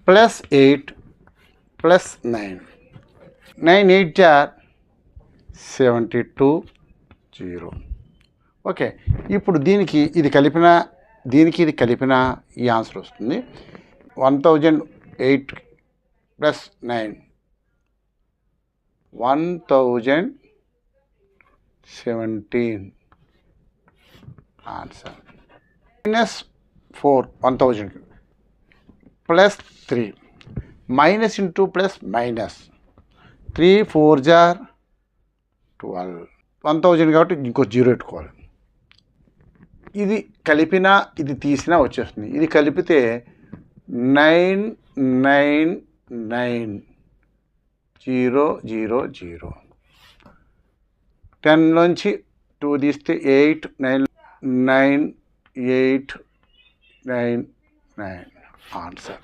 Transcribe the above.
Plus 8 plus 9, 9 8 jar 72 0. Okay, ఇప్పుడు దీనికి ఇది కలిపిన ఈ ఆన్సర్ వస్తుంది. 1008 plus 9 1017 answer. -4 1000 plus 3 minus into plus minus 3 4 జార్ 12. 1000 కాబట్టి ఇంకో 0 పెట్టుకోవాలి. ఇది కలిపినా ఇది తీసినా వచ్చేస్తుంది. ఇది కలిపితే 999 0 0 0. 10 నుంచి 2 తీస్తే 8 9 9 8 9 9 ఆన్సర్.